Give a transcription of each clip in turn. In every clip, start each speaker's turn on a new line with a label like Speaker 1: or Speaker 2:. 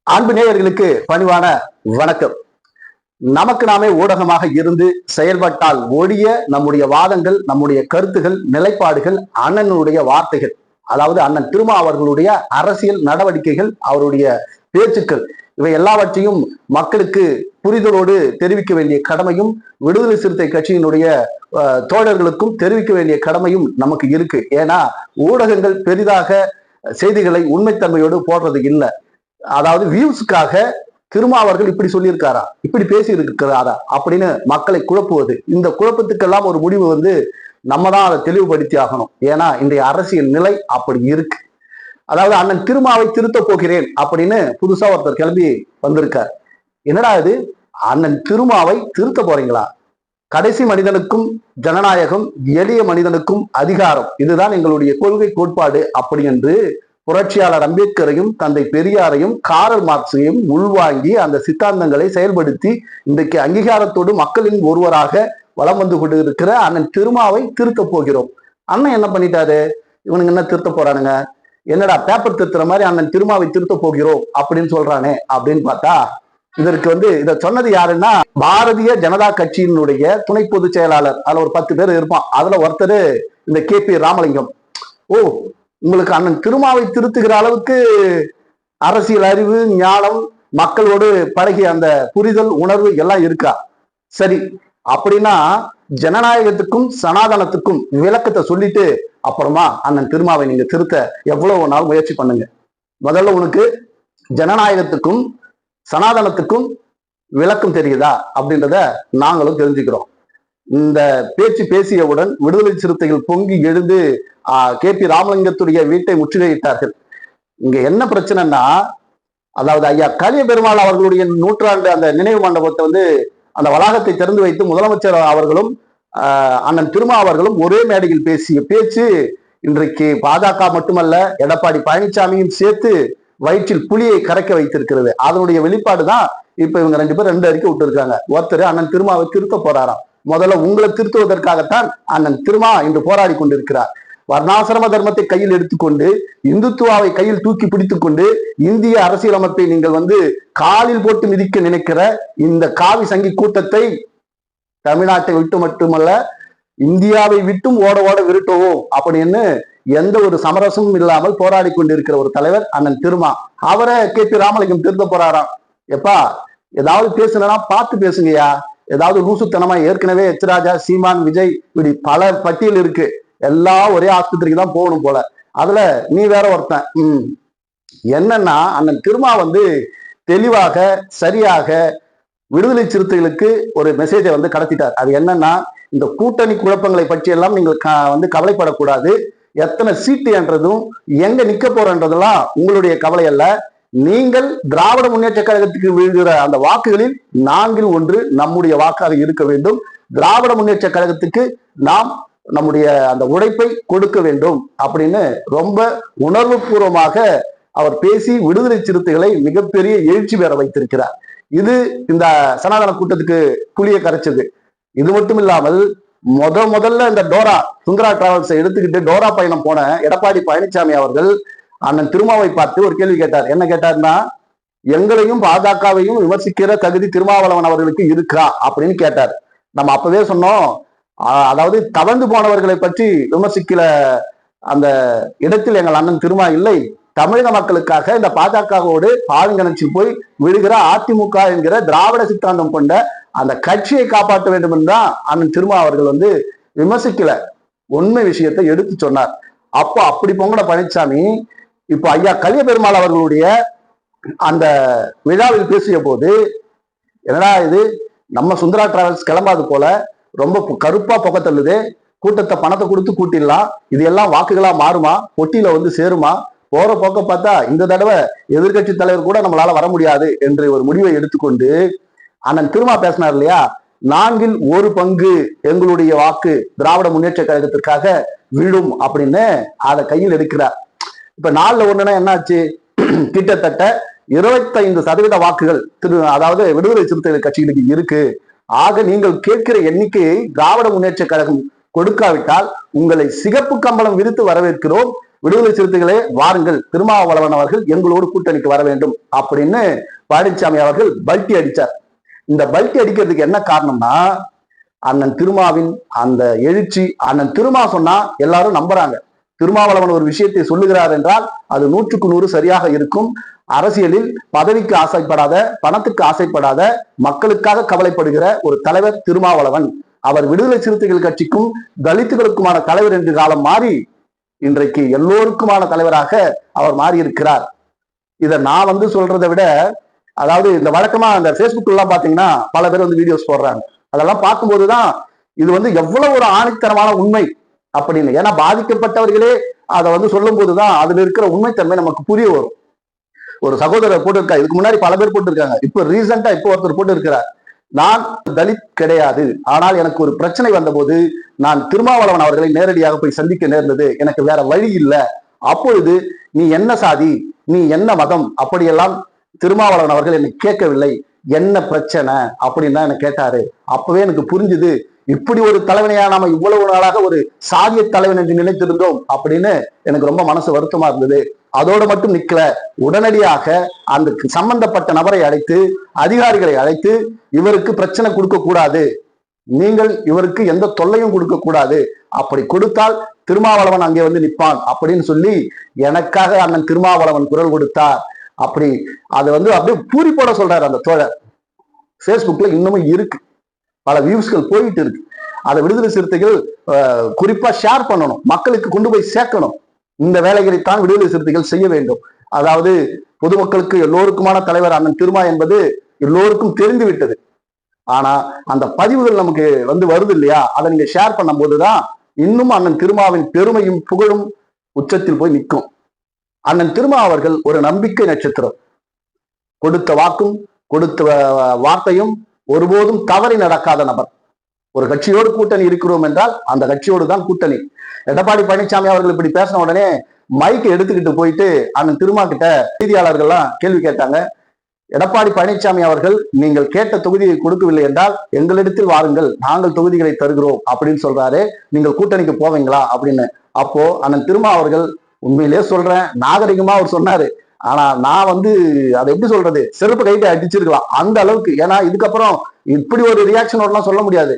Speaker 1: அன்பு நேயர்களுக்கு பணிவான வணக்கம். நமக்கு நாமே ஊடகமாக இருந்து செயல்பட்டால் ஒழிய நம்முடைய வாதங்கள், நம்முடைய கருத்துகள், நிலைப்பாடுகள், அண்ணனுடைய வார்த்தைகள், அதாவது அண்ணன் திருமா அவர்களுடைய அரசியல் நடவடிக்கைகள், அவருடைய பேச்சுக்கள், இவை எல்லாவற்றையும் மக்களுக்கு புரிதலோடு தெரிவிக்க வேண்டிய கடமையும் விடுதலை சிறுத்தை கட்சியினுடைய தோழர்களுக்கும் தெரிவிக்க வேண்டிய கடமையும் நமக்கு இருக்கு. ஏன்னா ஊடகங்கள் பெரிதாக செய்திகளை உண்மைத்தன்மையோடு போடுறது இல்லை. அதாவது வியூஸ்க்காக திருமாவர்கள் இப்படி சொல்லியிருக்காரா, இப்படி பேசி இருக்கிறாரா அப்படின்னு மக்களை குழப்புவது. இந்த குழப்பத்துக்கெல்லாம் ஒரு முடிவு நம்ம தான் அதை தெளிவுபடுத்தி ஆகணும். ஏன்னா இன்றைய அரசியல் நிலை அப்படி இருக்கு. அதாவது அண்ணன் திருமாவை திருத்த போகிறேன் அப்படின்னு புதுசா ஒருத்தர் கிளம்பி வந்திருக்கார். என்னடா இது, அண்ணன் திருமாவை திருத்த போறீங்களா? கடைசி மனிதனுக்கும் ஜனநாயகம், எளிய மனிதனுக்கும் அதிகாரம், இதுதான் எங்களுடைய கொள்கை கோட்பாடு அப்படி என்று புரட்சியாளர் அம்பேத்கரையும் தந்தை பெரியாரையும் காரல் மார்க்ஸையும் உள்வாங்கி அந்த சித்தாந்தங்களை செயல்படுத்தி இன்றைக்கு அங்கீகாரத்தோடு மக்களின் ஒருவராக வலம் வந்து கொண்டு இருக்கிற அண்ணன் திருமாவை திருத்த போகிறோம். அண்ணன் என்ன பண்ணிட்டாரு? இவனுங்க என்ன திருத்த போறானுங்க? என்னடா பேப்பர் திருத்துற மாதிரி அண்ணன் திருமாவை திருத்த போகிறோம் அப்படின்னு சொல்றானே அப்படின்னு பார்த்தா, இதற்கு இதை சொன்னது யாருன்னா பாரதிய ஜனதா கட்சியினுடைய துணை பொதுச் செயலாளர். அதுல ஒரு 10 பேர் இருப்பான். அதுல ஒருத்தர் இந்த KP ராமலிங்கம். ஓ, உங்களுக்கு அண்ணன் திருமாவை திருத்துகிற அளவுக்கு அரசியல் அறிவு, ஞானம், மக்களோடு பழகிய அந்த புரிதல், உணர்வு எல்லாம் இருக்கா? சரி, அப்படின்னா ஜனநாயகத்துக்கும் சனாதனத்துக்கும் விளக்கத்தை சொல்லிட்டு அப்புறமா அண்ணன் திருமாவை நீங்க திருத்த எவ்வளவு நாள் முயற்சி பண்ணுங்க. முதல்ல உனக்கு ஜனநாயகத்துக்கும் சனாதனத்துக்கும் விளக்கம் தெரியுதா அப்படின்றத நாங்களும் தெரிஞ்சுக்கிறோம். இந்த பேச்சு பேசியவுடன் விடுதலை சிறுத்தைகள் பொங்கி எழுந்து KP ராமலிங்கத்துடைய வீட்டை முற்றுகையிட்டார்கள். இங்க என்ன பிரச்சனைன்னா, அதாவது ஐயா கலிய பெருமாள் அவர்களுடைய நூற்றாண்டு அந்த நினைவு மண்டபத்தை அந்த வளாகத்தை திறந்து வைத்து முதலமைச்சர் அவர்களும் அண்ணன் திருமா அவர்களும் ஒரே மேடையில் பேசிய பேச்சு இன்றைக்கு பாஜக மட்டுமல்ல, எடப்பாடி பழனிசாமியும் சேர்த்து வயிற்றில் புலியை கரைக்க வைத்திருக்கிறது. அதனுடைய வெளிப்பாடுதான் இப்ப இவங்க 2 பேர் 2 அறிக்கை விட்டு இருக்காங்க. ஒருத்தர் அண்ணன் திருமாவை திருத்த போறாராம். முதல்ல உங்களை திருத்துவதற்காகத்தான் அண்ணன் திருமா இன்று போராடி கொண்டிருக்கிறார். வர்ணாசிரம தர்மத்தை கையில் எடுத்துக்கொண்டு, இந்துத்துவாவை கையில் தூக்கி பிடித்துக் கொண்டு, இந்திய அரசியலமைப்பை நீங்கள் காலில் போட்டு மிதிக்க நினைக்கிற இந்த காவி சங்கி கூட்டத்தை தமிழ்நாட்டை விட்டு மட்டுமல்ல இந்தியாவை விட்டும் ஓட ஓட விரட்டுவோம் அப்படின்னு எந்த ஒரு சமரசமும் இல்லாமல் போராடி கொண்டிருக்கிற ஒரு தலைவர் அண்ணன் திருமா. அவரை KP ராமலிங்கம் திருத்த போறாராம். எப்பா, ஏதாவது பேசுனா பார்த்து பேசுங்கய்யா. ஏதாவது லூசுத்தனமா, ஏற்கனவே எச்ராஜா, சீமான், விஜய், இப்படி பல பட்டியல் இருக்கு. எல்லாம் ஒரே ஆஸ்பத்திரிக்கு தான் போகணும் போல. அதுல நீ வேற ஒருத்தன். என்னன்னா அண்ணன் திருமா தெளிவாக சரியாக விடுதலை சிறுத்தைகளுக்கு ஒரு மெசேஜை கடத்திட்டார். அது என்னன்னா, இந்த கூட்டணி குழப்பங்களை பற்றி எல்லாம் நீங்கள் கவலைப்படக்கூடாது. எத்தனை சீட்டு என்றதும் எங்க நிக்க போறன்றதெல்லாம் உங்களுடைய கவலை அல்ல. நீங்கள் திராவிட முன்னேற்ற கழகத்துக்கு விழுகிற அந்த வாக்குகளில் 4ல் 1 நம்முடைய வாக்காக இருக்க வேண்டும். திராவிட முன்னேற்ற கழகத்துக்கு நாம் நம்முடைய அந்த உழைப்பை கொடுக்க வேண்டும் அப்படின்னு ரொம்ப உணர்வு பூர்வமாக அவர் பேசி விடுதலை சிறுத்தைகளை மிகப்பெரிய எழுச்சி பெற வைத்திருக்கிறார். இது இந்த சனாதன கூட்டத்துக்கு புளிய கரைச்சது. இது மட்டும் இல்லாமல் முதல்ல இந்த டோரா சுந்தரா டிராவல்ஸை எடுத்துக்கிட்டு டோரா பயணம் போன எடப்பாடி பழனிசாமி அவர்கள் அண்ணன் திருமாவை பார்த்து ஒரு கேள்வி கேட்டார். என்ன கேட்டார்னா, எங்களையும் பாஜகவையும் விமர்சிக்கிற தகுதி திருமாவளவன் அவர்களுக்கு இருக்கா அப்படின்னு கேட்டார். நம்ம அப்பவே சொன்னோம், அதாவது தவழ்ந்து போனவர்களை பற்றி விமர்சிக்கிற அந்த இடத்தில் எங்கள் அண்ணன் திருமா இல்லை. தமிழக மக்களுக்காக இந்த பாஜகவோடு ஆளுங்கட்சியில் போய் விழுகிற அதிமுக என்கிற திராவிட சித்தாந்தம் கொண்ட அந்த கட்சியை காப்பாற்ற வேண்டும் என்றுதான் அண்ணன் திருமா அவர்கள் விமர்சிக்கல, உண்மை விஷயத்தை எடுத்து சொன்னார். அப்போ அப்படி பொங்கன பழனிசாமி இப்போ ஐயா கலிய பெருமாள் அவர்களுடைய அந்த விழாவில் பேசிய போது, என்னடா இது, நம்ம சுந்தரா டிராவல்ஸ் கிளம்பாது போல, ரொம்ப கருப்பா புகை தள்ளுது, கூட்டத்தை பணத்தை கொடுத்து கூட்டிடலாம், இது எல்லாம் வாக்குகளா மாறுமா, பொட்டியில சேருமா, போற போக்க பார்த்தா இந்த தடவை எதிர்கட்சி தலைவர் கூட நம்மளால வர முடியாது என்று ஒரு முடிவை எடுத்துக்கொண்டு அண்ணன் திருமா பேசினார் இல்லையா, 4ல் 1 பங்கு எங்களுடைய வாக்கு திராவிட முன்னேற்ற கழகத்திற்காக விழும் அப்படின்னு அதை கையில் எடுக்கிறார். இப்ப 4ல் 1ன்னா என்னாச்சு? கிட்டத்தட்ட 25% வாக்குகள் அதாவது விடுதலை சிறுத்தைகள் கட்சிகளுக்கு இருக்கு. ஆக நீங்கள் கேட்கிற எண்ணிக்கையை திராவிட முன்னேற்ற கழகம் கொடுக்காவிட்டால் உங்களை சிகப்பு கம்பளம் விரித்து வரவேற்கிறோம், விடுதலை சிறுத்தைகளே வாருங்கள், திருமாவளவன் அவர்கள் எங்களோடு கூட்டணிக்கு வர வேண்டும் அப்படின்னு பழனிசாமி அவர்கள் பல்ட்டி அடிச்சார். இந்த பல்ட்டி அடிக்கிறதுக்கு என்ன காரணம்னா, அண்ணன் திருமாவின் அந்த எழுச்சி. அண்ணன் திருமா சொன்னா எல்லாரும் நம்புறாங்க. திருமாவளவன் ஒரு விஷயத்தை சொல்லுகிறார் என்றால் அது 100க்கு 100 சரியாக இருக்கும். அரசியலில் பதவிக்கு ஆசைப்படாத, பணத்துக்கு ஆசைப்படாத, மக்களுக்காக கவலைப்படுகிற ஒரு தலைவர் திருமாவளவன். அவர் விடுதலை சிறுத்தைகள் கட்சிக்கும் தலித்துகளுக்குமான தலைவர் என்று காலம் மாறி இன்றைக்கு எல்லோருக்குமான தலைவராக அவர் மாறி இருக்கிறார். இதை நான் சொல்றதை விட, அதாவது இந்த வழக்கமா அந்த பேஸ்புக் எல்லாம் பாத்தீங்கன்னா பல பேர் வீடியோஸ் போடுறாங்க. அதெல்லாம் பார்க்கும்போதுதான் இது எவ்வளவு ஒரு ஆணித்தரமான உண்மை அப்படின்னு. ஏன்னா பாதிக்கப்பட்டவர்களே அதை சொல்லும் போதுதான் அதுல இருக்கிற உண்மைத்தன்மை நமக்கு புரிய வரும். ஒரு சகோதரர் போட்டிருக்கா, இதுக்கு முன்னாடி பல பேர் போட்டிருக்காங்க, இப்ப ரீசெண்டா ஒருத்தர் போட்டு இருக்கிறார், நான் தலித் கிடையாது, ஆனால் எனக்கு ஒரு பிரச்சனை வந்தபோது நான் திருமாவளவன் அவர்களை நேரடியாக போய் சந்திக்க நேர்ந்தது, எனக்கு வேற வழி இல்லை. அப்பொழுது நீ என்ன சாதி, நீ என்ன மதம் அப்படியெல்லாம் திருமாவளவன் அவர்கள் என்னை கேட்கவில்லை, என்ன பிரச்சனை அப்படின்னு தான் என்ன கேட்டாரு. அப்பவே எனக்கு புரிஞ்சுது, இப்படி ஒரு தலைவனையா நாம இவ்வளவு நாளாக ஒரு சாதிய தலைவன் என்று நினைத்திருந்தோம் அப்படின்னு எனக்கு ரொம்ப மனசு வருத்தமா இருந்தது. அதோடு மட்டும் நிக்கல, உடனடியாக அந்த சம்பந்தப்பட்ட நபரை அழைத்து, அதிகாரிகளை அழைத்து, இவருக்கு பிரச்சனை கொடுக்க கூடாது, நீங்கள் இவருக்கு எந்த தொல்லையும் கொடுக்க கூடாது, அப்படி கொடுத்தால் திருமாவளவன் அங்கே நிற்பான் அப்படின்னு சொல்லி எனக்காக அண்ணன் திருமாவளவன் குரல் கொடுத்தார். அப்படி அதை அப்படியே பூரி போட சொல்றாரு அந்த தோழர். பேஸ்புக்ல இன்னமும் இருக்கு, பல வியூஸ்கள் போயிட்டு இருக்கு. அதை விடுதலை சிறுத்தைகள் குறிப்பா ஷேர் பண்ணணும், மக்களுக்கு கொண்டு போய் சேர்க்கணும். இந்த வேலைகளைத்தான் விடுதலை சிறுத்தைகள் செய்ய வேண்டும். அதாவது பொதுமக்களுக்கு எல்லோருக்குமான தலைவர் அண்ணன் திருமா என்பது எல்லோருக்கும் தெரிந்து விட்டது. ஆனா அந்த பதிவுகள் நமக்கு வருது இல்லையா, அதை நீங்க ஷேர் பண்ணும் போதுதான் இன்னும் அண்ணன் திருமாவின் பெருமையும் புகழும் உச்சத்தில் போய் நிற்கும். அண்ணன் திருமா அவர்கள் ஒரு நம்பிக்கை நட்சத்திரம். கொடுத்த வாக்கும் கொடுத்த வார்த்தையும் ஒருபோதும் தவறி நடக்காத நபர். ஒரு கட்சியோடு கூட்டணி இருக்கிறோம் என்றால் அந்த கட்சியோடு தான் கூட்டணி. எடப்பாடி பழனிசாமி அவர்கள் இப்படி பேசின உடனே மைக்கை எடுத்துக்கிட்டு போயிட்டு அண்ணன் திருமா கிட்ட செய்தியாளர்கள்லாம் கேள்வி கேட்டாங்க. எடப்பாடி பழனிசாமி அவர்கள், நீங்கள் கேட்ட தொகுதியை கொடுக்கவில்லை என்றால் எங்களிடத்தில் வாருங்கள், நாங்கள் தொகுதிகளை தருகிறோம் அப்படின்னு சொல்றாரு, நீங்கள் கூட்டணிக்கு போவீங்களா அப்படின்னு. அப்போ அண்ணன் திருமா அவர்கள், உண்மையிலேயே சொல்றேன், நாகரிகமா அவர் சொன்னாரு. ஆனா நான் அதை எப்படி சொல்றது, செருப்பு கைட்டு அடிச்சிருக்கலாம் அந்த அளவுக்கு. ஏன்னா இதுக்கப்புறம் இப்படி ஒரு ரியாக்ஷனோடலாம் சொல்ல முடியாது.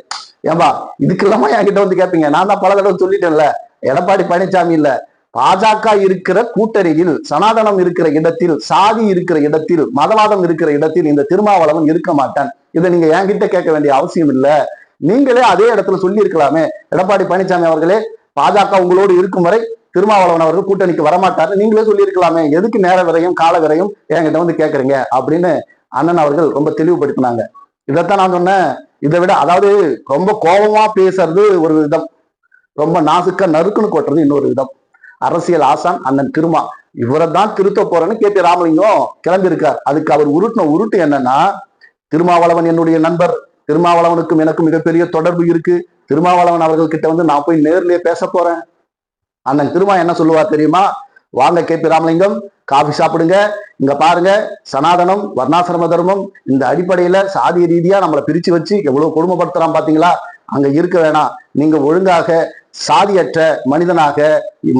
Speaker 1: ஏன்பா இதுக்கு இல்லாம என்கிட்ட கேட்பீங்க, நான் தான் பல தடவை சொல்லிட்டேன்ல, எடப்பாடி பழனிசாமி இல்ல, பாஜக இருக்கிற கூட்டணியில், சனாதனம் இருக்கிற இடத்தில், சாதி இருக்கிற இடத்தில், மதவாதம் இருக்கிற இடத்தில் இந்த திருமாவளவன் இருக்க மாட்டான். இதை நீங்க என்கிட்ட கேட்க வேண்டிய அவசியம் இல்லை. நீங்களே அதே இடத்துல சொல்லி இருக்கலாமே, எடப்பாடி பழனிசாமி அவர்களே, பாஜக உங்களோடு இருக்கும் வரை திருமாவளவன் அவர்கள் கூட்டணிக்கு வரமாட்டாரு, நீங்களே சொல்லியிருக்கலாமே, எதுக்கு நேர விரையும் கால விரையும் என்கிட்ட கேட்கறீங்க அப்படின்னு அண்ணன் அவர்கள் ரொம்ப தெளிவுபடுத்தினாங்க. இதைத்தான் நான் சொன்னேன். இதை விட, அதாவது ரொம்ப கோபமா பேசுறது ஒரு விதம், ரொம்ப நாசுக்கா நறுக்குன்னு கொட்டுறது இன்னொரு விதம். அரசியல் ஆசான் அண்ணன் திருமா, இவரை தான் திருத்த போறேன்னு கே பி ராமலிங்கம் கிளம்பி இருக்கார். அதுக்கு அவர் உருட்டின உருட்டு என்னன்னா, திருமாவளவன் என்னுடைய நண்பர், திருமாவளவனுக்கும் எனக்கும் மிகப்பெரிய தொடர்பு இருக்கு, திருமாவளவன் அவர்கள் கிட்ட நான் போய் நேர்லயே பேச போறேன். அண்ணன் திருமா என்ன சொல்லுவார் தெரியுமா, வாங்க கே பி ராமலிங்கம், காபி சாப்பிடுங்க, இங்க பாருங்க, சனாதனம் வர்ணாசிரம தர்மம் இந்த அடிப்படையில சாதி ரீதியா நம்மளை பிரிச்சு வச்சு எவ்வளவு கொடுமைப்படுத்துறான் பாத்தீங்களா, அங்க இருக்க வேணாம், நீங்க ஒழுங்காக சாதியற்ற மனிதனாக,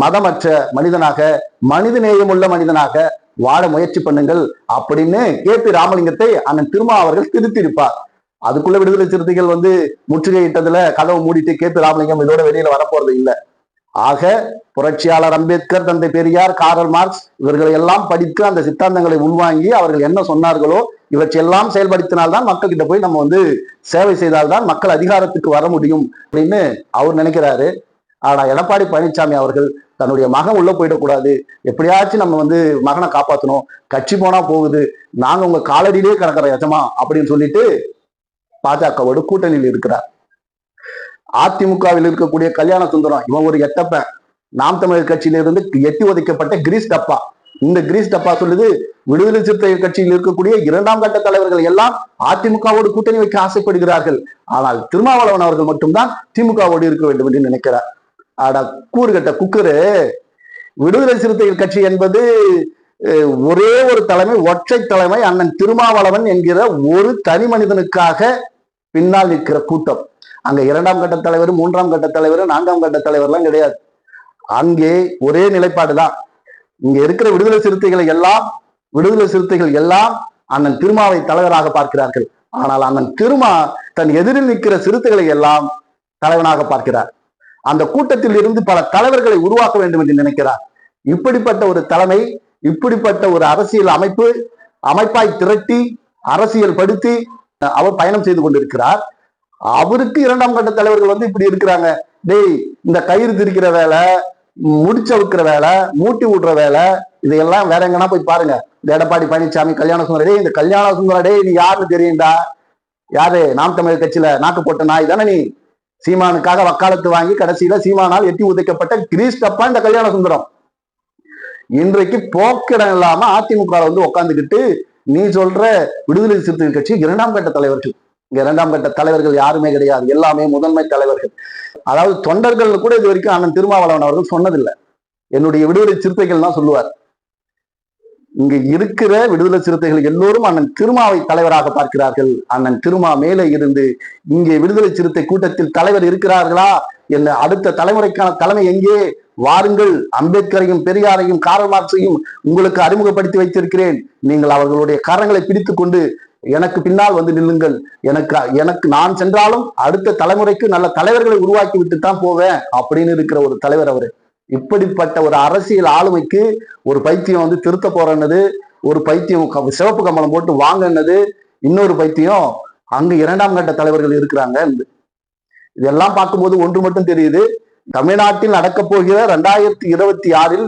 Speaker 1: மதமற்ற மனிதனாக, மனித நேயமுள்ள மனிதனாக வாழ முயற்சி பண்ணுங்கள் அப்படின்னு கே பி ராமலிங்கத்தை அண்ணன் திருமா அவர்கள் திருத்திருப்பார். அதுக்குள்ள விடுதலை சிறுத்தைகள் முற்றுகையிட்டதுல கதவை மூடிட்டு கே பி ராமலிங்கம் இதோட வெளியில வரப்போறது இல்லை. ஆக புரட்சியாளர் அம்பேத்கர், தந்தை பெரியார், காரல் மார்க்ஸ் இவர்களை எல்லாம் படித்து அந்த சித்தாந்தங்களை உள்வாங்கி அவர்கள் என்ன சொன்னார்களோ இவற்றையெல்லாம் செயல்படுத்தினால்தான் மக்கள் கிட்ட போய் நம்ம சேவை செய்தால்தான் மக்கள் அதிகாரத்துக்கு வர முடியும் அப்படின்னு அவர் நினைக்கிறாரு. ஆனா எடப்பாடி பழனிசாமி அவர்கள் தன்னுடைய மகன் உள்ள போயிடக்கூடாது, எப்படியாச்சும் நம்ம மகனை காப்பாற்றணும், கட்சி போனா போகுது, நாங்க உங்க காலடியிலே கிடக்கிற எஜமா அப்படின்னு சொல்லிட்டு பாஜகவோடு கூட்டணியில் இருக்கிறார். அதிமுகவில் இருக்கக்கூடிய கல்யாண சுந்தரம், இவன் ஒரு எட்டப்பன், நாம் தமிழர் கட்சியிலிருந்து எட்டி ஒதைக்கப்பட்ட கிரீஸ் டப்பா. இந்த கிரீஸ் டப்பா சொல்லுது, விடுதலை சிறுத்தைகள் கட்சியில் இருக்கக்கூடிய 2ஆம் கட்ட தலைவர்கள் எல்லாம் அதிமுகவோடு கூட்டணி வைக்க ஆசைப்படுகிறார்கள், ஆனால் திருமாவளவன் அவர்கள் மட்டும்தான் திமுகவோடு இருக்க வேண்டும் என்று நினைக்கிறார். ஆடா கூறுகட்ட குக்கரு, விடுதலை சிறுத்தைகள் கட்சி என்பது ஒரே ஒரு தலைமை, ஒற்றை தலைமை, அண்ணன் திருமாவளவன் என்கிற ஒரு தனி மனிதனுக்காக பின்னால் நிற்கிற கூட்டம். அங்க 2ஆம் கட்ட தலைவர், 3ஆம் கட்ட தலைவர், 4ஆம் கட்ட தலைவர்லாம் கிடையாது. அங்கே ஒரே நிலைப்பாடுதான். இங்க இருக்கிற விடுதலை சிறுத்தைகள் எல்லாம் அண்ணன் திருமாவை தலைவராக பார்க்கிறார்கள். ஆனால் அண்ணன் திருமா தன் எதிரில் நிற்கிற சிறுத்தைகளை எல்லாம் தலைவனாக பார்க்கிறார். அந்த கூட்டத்தில் இருந்து பல தலைவர்களை உருவாக்க வேண்டும் என்று நினைக்கிறார். இப்படிப்பட்ட ஒரு தலைமை, இப்படிப்பட்ட ஒரு அரசியல் அமைப்பாய் திரட்டி அரசியல் படுத்தி அவர் பயணம் செய்து கொண்டிருக்கிறார். அவருக்கு இரண்டாம் கட்ட தலைவர்கள் வந்து இப்படி இருக்கிறாங்க. டேய், இந்த கயிறு திரிக்கிற வேலை, முடிச்சவுக்கிற வேலை, மூட்டி விடுற வேலை, இதையெல்லாம் வேற எங்கன்னா போய் பாருங்க. இந்த எடப்பாடி பழனிசாமி, கல்யாண சுந்தரடே, இந்த கல்யாண சுந்தரடே நீ யாருன்னு தெரியும்டா? யாரு? நாம் தமிழர் கட்சியில நாக்கு போட்ட நாய் தானே நீ. சீமானுக்காக வக்காலத்து வாங்கி கடைசியில சீமானால் எட்டி உதைக்கப்பட்ட கிரீஸ்டப்பா இந்த கல்யாண சுந்தரம். இன்றைக்கு போக்கிடம் இல்லாம அதிமுக வந்து உட்காந்துக்கிட்டு நீ சொல்ற விடுதலை சிறுத்தைகள் கட்சி இரண்டாம் கட்ட தலைவர்கள். இங்க இரண்டாம் கட்ட தலைவர்கள் யாருமே கிடையாது, எல்லாமே முதன்மை தலைவர்கள். அதாவது தொண்டர்கள் கூட இது வரைக்கும் அண்ணன் திருமாவளவன் அவர்கள் சொன்னதில்லை. என்னுடைய விடுதலை சிறுத்தைகள் தான் சொல்லுவார். இங்க இருக்கிற விடுதலை சிறுத்தைகள் எல்லோரும் அண்ணன் திருமாவை தலைவராக பார்க்கிறார்கள். அண்ணன் திருமா மேலே இருந்து இங்கே விடுதலை சிறுத்தை கூட்டத்தில் தலைவர் இருக்கிறார்களா, என்ன அடுத்த தலைமுறைக்கான தலைமை எங்கே, வாருங்கள், அம்பேத்கரையும் பெரியாரையும் காரல் மார்க்ஸையும் உங்களுக்கு அறிமுகப்படுத்தி வைத்திருக்கிறேன், நீங்கள் அவர்களுடைய கரங்களை பிடித்துக் கொண்டு எனக்கு பின்னால் வந்து நில்லுங்கள், எனக்கு நான் சென்றாலும் அடுத்த தலைமுறைக்கு நல்ல தலைவர்களை உருவாக்கி விட்டு தான் போவேன் அப்படின்னு இருக்கிற ஒரு தலைவர் அவரு. இப்படிப்பட்ட ஒரு அரசியல் ஆளுமைக்கு ஒரு பைத்தியம் வந்து திருத்த போறன்னது, ஒரு பைத்தியம் சிவப்பு கம்பளம் போட்டு வாங்கினது, இன்னொரு பைத்தியம் அங்க இரண்டாம் கட்ட தலைவர்கள் இருக்கிறாங்க. இதெல்லாம் பார்க்கும்போது ஒன்று மட்டும் தெரியுது. தமிழ்நாட்டில் நடக்க போகிற 2026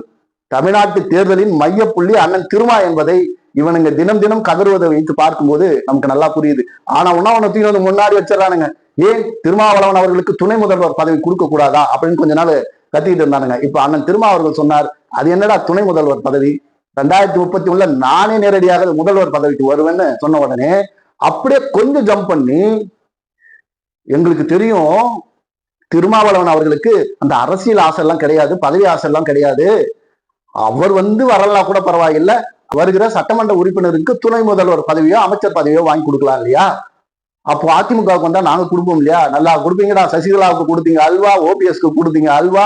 Speaker 1: தமிழ்நாட்டு தேர்தலின் மையப்புள்ளி அண்ணன் திருமா என்பதை இவனுங்க தினம் தினம் கதறுவதை வைத்து பார்க்கும்போது நமக்கு நல்லா புரியுது. ஆனா ஒன்னொன்னு வந்து முன்னாடி வச்சிடறானுங்க. ஏன் திருமாவளவன் அவர்களுக்கு துணை முதல்வர் பதவி கொடுக்க கூடாதா அப்படின்னு கொஞ்ச நாள் கத்திக்கிட்டு இருந்தானுங்க. இப்ப அண்ணன் திருமா அவர்கள் சொன்னார், அது என்னடா துணை முதல்வர் பதவி, 2031 நானே நேரடியாக முதல்வர் பதவிக்கு வருவேன்னு சொன்ன உடனே அப்படியே கொஞ்சம் ஜம்ப் பண்ணி, எங்களுக்கு தெரியும் திருமாவளவன் அவர்களுக்கு அந்த அரசியல் ஆசை எல்லாம் கிடையாது, பதவி ஆசை எல்லாம் கிடையாது, அவர் வந்து வரலாம் கூட பரவாயில்லை, வருகிற சட்டமன்ற உறுப்பினருக்கு துணை முதல்வர் பதவியோ அமைச்சர் பதவியோ வாங்கி கொடுக்கலாம் இல்லையா, அப்போ அதிமுகவுக்கு வந்தா நாங்க கொடுப்போம் இல்லையா, நல்லா கொடுப்பீங்கடா, சசிகலாவுக்கு கொடுத்தீங்க அல்வா, ஓபிஎஸ்க்கு கொடுத்தீங்க அல்வா,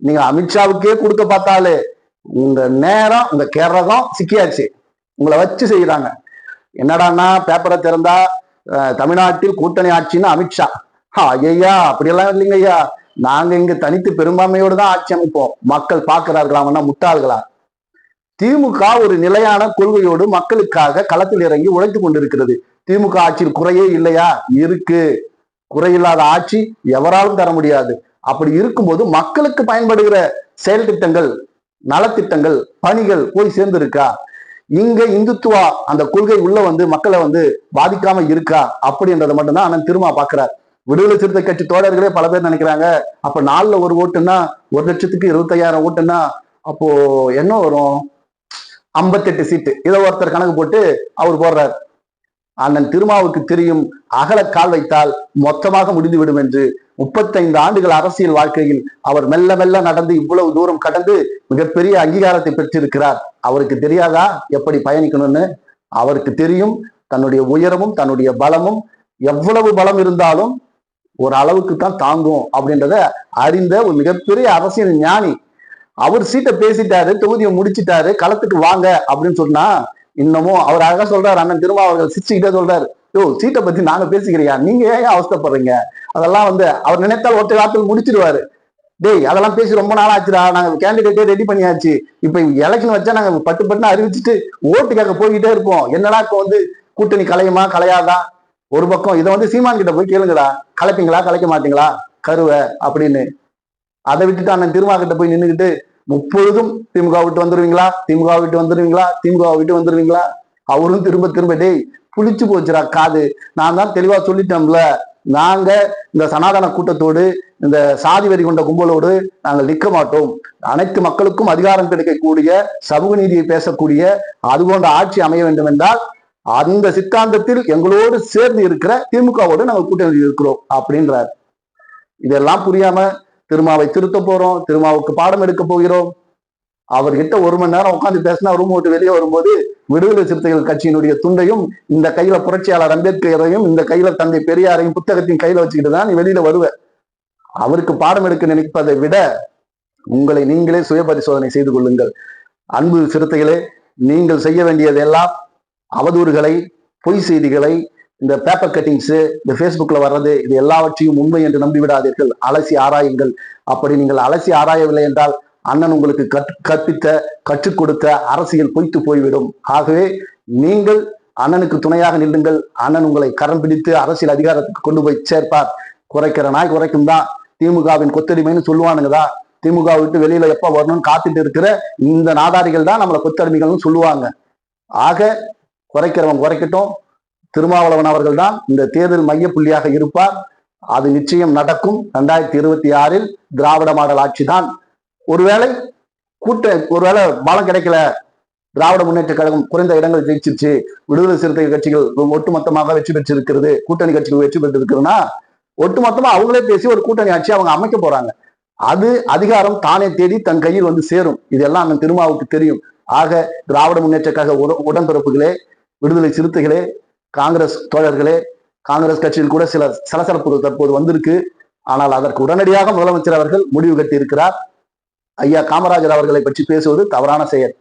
Speaker 1: நீங்க அமித்ஷாவுக்கே கொடுக்க பார்த்தாலே உங்க நேரம் உங்க கேரளம் சிக்கியாச்சு, உங்களை வச்சு செய்யறாங்க. என்னடான்னா பேப்பரை திறந்தா தமிழ்நாட்டில் கூட்டணி ஆட்சின்னு அமித்ஷா, ஐயா அப்படியெல்லாம் இல்லைங்க ஐயா, நாங்க இங்க தனித்து பெரும்பான்மையோடு தான் ஆட்சி அமைப்போம், மக்கள் பார்க்கிறார்களாம்னா முட்டாள்களா? திமுக ஒரு நிலையான கொள்கையோடு மக்களுக்காக களத்தில் இறங்கி உழைத்து கொண்டிருக்கிறது. திமுக ஆட்சியில் குறையே இல்லையா? இருக்கு. குறையில்லாத ஆட்சி எவராலும் தர முடியாது. அப்படி இருக்கும்போது மக்களுக்கு பயன்படுகிற செயல் திட்டங்கள், நலத்திட்டங்கள், பணிகள் போய் சேர்ந்திருக்கா? இங்க இந்துத்துவா அந்த கொள்கை உள்ள வந்து மக்களை வந்து பாதிக்காம இருக்கா அப்படின்றத மட்டும்தான் அண்ணன் திருமா பாக்குறார். விடுதலை சிறுத்தை கட்சி தோழர்களே பல பேர் நினைக்கிறாங்க, அப்ப 4ல் 1 ஓட்டுன்னா 1,25,000 ஓட்டுன்னா அப்போ என்ன வரும், 58 சீட்டு. இதை ஒருத்தர் கணக்கு போட்டு அவர் போடுறார். அண்ணன் திருமாவுக்கு தெரியும், அகல கால் வைத்தால் மொத்தமாக முடிந்துவிடும் என்று. 35 ஆண்டுகள் அரசியல் வாழ்க்கையில் அவர் மெல்ல மெல்ல நடந்து இவ்வளவு தூரம் கடந்து மிகப்பெரிய அங்கீகாரத்தை பெற்றிருக்கிறார். அவருக்கு தெரியாதா எப்படி பயணிக்கணும்னு? அவருக்கு தெரியும். தன்னுடைய உயரமும் தன்னுடைய பலமும், எவ்வளவு பலம் இருந்தாலும் ஒரு அளவுக்கு தான் தாங்கும் அப்படின்றத அறிந்த ஒரு மிகப்பெரிய அரசியல் ஞானி. அவர் சீட்டை பேசிட்டாரு, தொகுதியை முடிச்சிட்டாரு, களத்துக்கு வாங்க அப்படின்னு சொன்னா இன்னமும் அவர் அழகா சொல்றாரு. அண்ணன் திருமா அவர்கள் சிரிச்சுக்கிட்டே சொல்றாரு, யோ சீட்டை பத்தி நாங்க பேசிக்கிறியா, நீங்க ஏன் அவஸ்தப்படுறீங்க, அதெல்லாம் வந்து அவர் நினைத்தால் ஒற்றை வார்த்தையில் முடிச்சிருவாரு. டேய் அதெல்லாம் பேசி ரொம்ப நாள் ஆச்சுடா, நாங்க கேண்டிடேட்டே ரெடி பண்ணியாச்சு, இப்ப எலெக்ஷன் வச்சா நாங்க பட்டு அறிவிச்சுட்டு ஓட்டு கேட்க போய்கிட்டே இருப்போம், என்னடா இப்ப வந்து கூட்டணி கலையுமா கலையாதா? ஒரு பக்கம் இதை வந்து சீமான் கிட்ட போய் கேளுங்கடா, கலைப்பீங்களா கலைக்க மாட்டீங்களா கருவை அப்படின்னு. அதை விட்டுட்டு அண்ணன் திருமா கிட்ட போய் நின்றுக்கிட்டு முப்பொழுதும் திமுக விட்டு வந்துருவீங்களா, திமுக விட்டு வந்துருவீங்களா, திமுக விட்டு வந்துருவீங்களா? அவரும் திரும்ப திரும்ப டேய் புளிச்சு போச்சுடா காது, நான் தான் தெளிவா சொல்லிட்டோம்ல, நாங்க இந்த சனாதன கூட்டத்தோடு இந்த சாதி வெறி கொண்ட கும்பலோடு நாங்கள் நிற்க மாட்டோம், அனைத்து மக்களுக்கும் அதிகாரம் கிடைக்கக்கூடிய சமூக நீதியை பேசக்கூடிய அது போன்ற ஆட்சி அமைய வேண்டும் என்றால் அந்த சித்தாந்தத்தில் எங்களோடு சேர்ந்து இருக்கிற திமுகவோடு நாங்கள் கூட்டணி இருக்கிறோம் அப்படின்றார். இதெல்லாம் புரியாம திருமாவை திருத்த போறோம், திருமாவுக்கு பாடம் எடுக்க போகிறோம். அவர்கிட்ட 1 மணி நேரம் உட்காந்து பேசினா ரூம் விட்டு வெளியே வரும்போது விடுதலை சிறுத்தைகள் கட்சியினுடைய துண்டையும் இந்த கையில புரட்சியாளர் அம்பேத்கரையும் இந்த கையில தந்தை பெரியாரையும் புத்தகத்தையும் கையில வச்சுக்கிட்டு தான் நீ வெளியில வருவ. அவருக்கு பாடம் எடுக்க நினைப்பதை விட உங்களை நீங்களே சுய பரிசோதனை செய்து கொள்ளுங்கள். அன்பு சிறுத்தைகளே, நீங்கள் செய்ய வேண்டியதெல்லாம் அவதூறுகளை, பொய் செய்திகளை, இந்த பேப்பர் கட்டிங்ஸ், இந்த பேஸ்புக்ல வர்றது, இது எல்லாவற்றையும் உண்மை என்று நம்பிவிடாதீர்கள். அலசி ஆராயுங்கள். அப்படி நீங்கள் அலசி ஆராயவில்லை என்றால் அண்ணன் உங்களுக்கு கற்பித்த, கற்றுக் கொடுத்த அரசியல் பொய்த்து போய்விடும். ஆகவே நீங்கள் அண்ணனுக்கு துணையாக நில்லுங்கள். அண்ணன் உங்களை கரம் பிடித்து அரசியல் அதிகாரத்துக்கு கொண்டு போய் சேர்ப்பார். குறைக்கிற நாய் குறைக்கும் தான். திமுகவின் கொத்தடிமைன்னு சொல்லுவானுங்கதான். திமுக விட்டு வெளியில எப்ப வரணும்னு காத்துட்டு இருக்கிற இந்த நாதாரிகள் தான் நம்மளை கொத்தடிமைகள்னு சொல்லுவாங்க. ஆக குறைக்கிறவன் குறைக்கட்டும். திருமாவளவன் அவர்கள் தான் இந்த தேர்தல் மைய புள்ளியாக இருப்பார். அது நிச்சயம் நடக்கும். 2026 திராவிட மாடல் ஆட்சி தான். ஒருவேளை ஒருவேளை பலம் கிடைக்கல, திராவிட முன்னேற்ற கழகம் குறைந்த இடங்கள் ஜெயிச்சிருச்சு, விடுதலை சிறுத்தை கட்சிகள் ஒட்டுமொத்தமாக வெற்றி பெற்றிருக்கிறது, கூட்டணி கட்சிகள் வெற்றி பெற்றிருக்கிறதுனா ஒட்டுமொத்தமா அவங்களே பேசி ஒரு கூட்டணி ஆட்சி அவங்க அமைக்க போறாங்க. அது அதிகாரம் தானே தேடி தன் கையில் வந்து சேரும். இதெல்லாம் அந்த திருமாவுக்கு தெரியும். ஆக திராவிட முன்னேற்ற கழக உடன்பிறப்புகளே, விடுதலை சிறுத்தைகளே, காங்கிரஸ் தோழர்களே, காங்கிரஸ் கட்சியில் கூட சில சலசலப்புகள் தற்போது வந்திருக்கு. ஆனால் அதற்கு உடனடியாக முதலமைச்சர் அவர்கள் முடிவு கட்டி இருக்கிறார். ஐயா காமராஜர் அவர்களை பற்றி பேசுவது தவறான செயல்.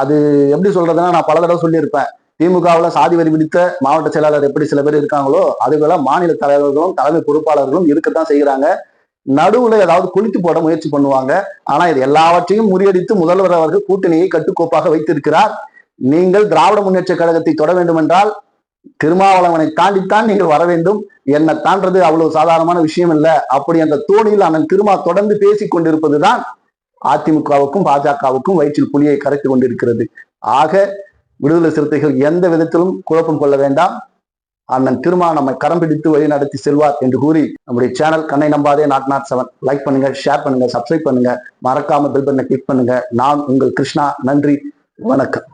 Speaker 1: அது எப்படி சொல்றதுன்னா, நான் பல தடவை சொல்லியிருப்பேன். திமுகவில் சாதி வரி பிடித்த மாவட்ட செயலாளர் எப்படி சில பேர் இருக்காங்களோ, அதுபோல மாநில தலைவர்களும் தலைமை பொறுப்பாளர்களும் இருக்கத்தான் செய்கிறாங்க. நடுவுல ஏதாவது குளித்து போட முயற்சி பண்ணுவாங்க. ஆனா இது எல்லாவற்றையும் முறியடித்து முதல்வர் அவர்கள் கூட்டணியை கட்டுக்கோப்பாக வைத்திருக்கிறார். நீங்கள் திராவிட முன்னேற்ற கழகத்தை தொட வேண்டும் என்றால் திருமாவளவனை தாண்டித்தான் நீங்கள் வர வேண்டும். என்னை தாண்டது அவ்வளவு சாதாரணமான விஷயம் இல்லை. அப்படி அந்த தோணியில் அண்ணன் திருமா தொடர்ந்து பேசிக் கொண்டிருப்பதுதான் அதிமுகவுக்கும் பாஜகவுக்கும் வயிற்றில் புலியை கரைத்து கொண்டிருக்கிறது. ஆக விடுதலை சிறுத்தைகள் எந்த விதத்திலும் குழப்பம் கொள்ள வேண்டாம். அண்ணன் திருமா நம்மை கரம் பிடித்து வழி நடத்தி செல்வார் என்று கூறி நம்முடைய சேனல் கண்ணை நம்பாதே not7 லைக் பண்ணுங்க, ஷேர் பண்ணுங்க, சப்ஸ்கிரைப் பண்ணுங்க, மறக்காம பெல் பட்டனை கிளிக் பண்ணுங்க. நான் உங்கள் கிருஷ்ணா. நன்றி, வணக்கம்.